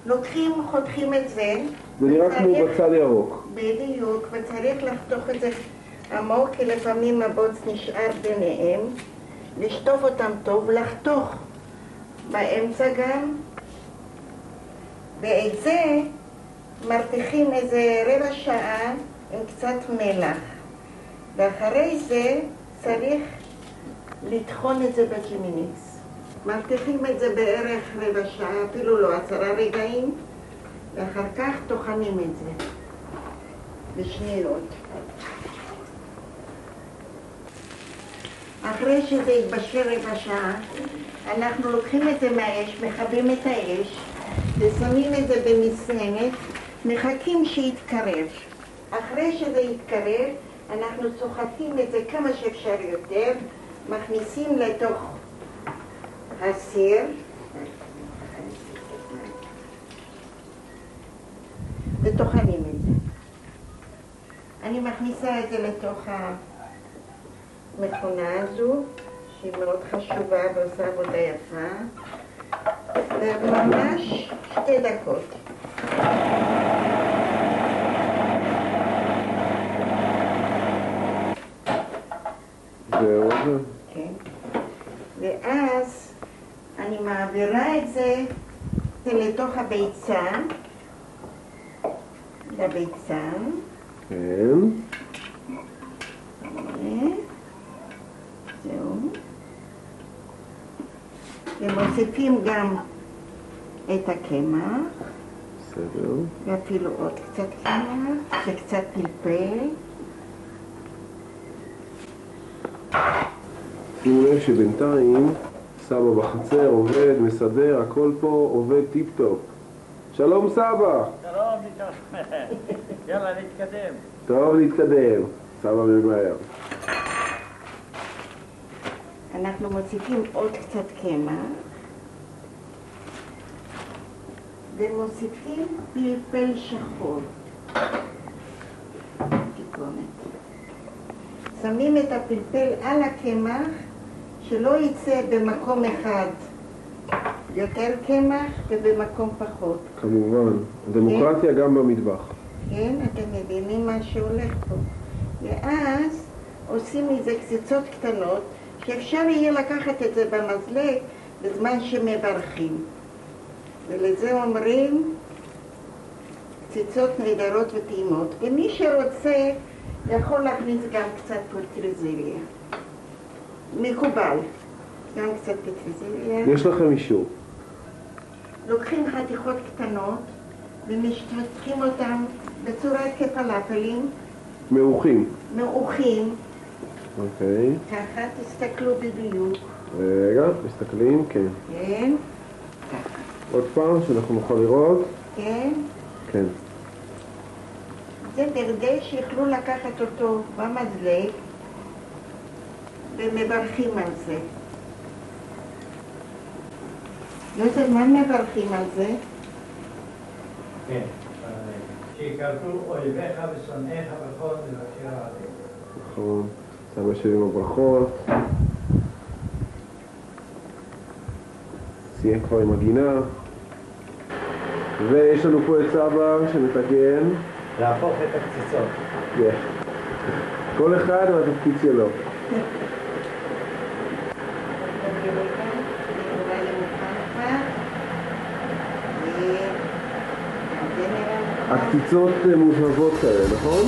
לוקחים, חותכים את זה. זה נראה כמו בצל ירוק. בדיוק, וצריך לחתוך את זה עמוק, כי לפעמים הבוץ נשאר ביניהם. לשטוף אותם טוב, לחתוך באמצע גם. ואת זה מרתיחים איזה רבע שעה עם קצת מלח. ואחרי זה צריך לטחון את זה בקמיניץ. מרתיחים את זה בערך רבע שעה, אפילו לא 10 רגעים, ואחר כך טוחנים את זה בשניות. אחרי שזה יתבשל רבע שעה, אנחנו לוקחים את זה מהאש, מכבים את האש, ושמים את זה במסננת, מחכים שיתקרב. אחרי שזה יתקרב, אנחנו סוחטים את זה כמה שאפשר יותר, מכניסים לתוך הסיר, וטוחנים את זה. אני מכניסה את זה לתוך המכונה הזו, שהיא מאוד חשובה ועושה עבודה יפה, וממש 2 דקות. זהו. כן. ואז אני מעבירה את זה לתוך הביצה, לביצה. כן. זהו. ומוסיפים גם את הקמח. בסדר. ואפילו עוד קצת קמח, וקצת פלפל. שימו לב שבינתיים סבא בחצר עובד, מסדר, הכל פה עובד טיפ טופ. שלום סבא! שלום, יאללה, נתקדם. טוב, להתקדם. סבא ממהר. אנחנו מוסיפים עוד קצת קמח, ומוסיפים פלפל שחור. תיקונת. שמים את הפלפל על הקמח, שלא יצא במקום אחד יותר קמח ובמקום פחות. כמובן. דמוקרטיה גם במטבח. כן, אתם מבינים מה שהולך פה. ואז עושים מזה קציצות קטנות, שאפשר יהיה לקחת את זה במזלג בזמן שמברכים. ולזה אומרים קציצות נהדרות וטעימות. ומי שרוצה יכול להכניס גם קצת פטרוזיליה. מקובל. גם קצת פטרוזיליה. יש לכם אישור. לוקחים חתיכות קטנות ומשטחים אותם בצורה כפלאפלים. מעוכים. מעוכים. אוקיי. ככה, תסתכלו בדיוק. רגע, מסתכלים, כן. כן. עוד פעם, שאנחנו נוכל לראות. כן. כן. זה בכדי שיוכלו לקחת אותו במזלג ומברכים על זה. לא יודע מה מברכים על זה? כן, שיקרתו אויביך ושונאיך בכל מבקר עליהם. נכון. סבא שלי עם הברכות. סיים כבר עם הגינה. ויש לנו פה את סבא שמתקן. להפוך את הקציצות. כן. כל אחד מהתפקיד שלו. הקציצות מוזהבות כאלה, נכון?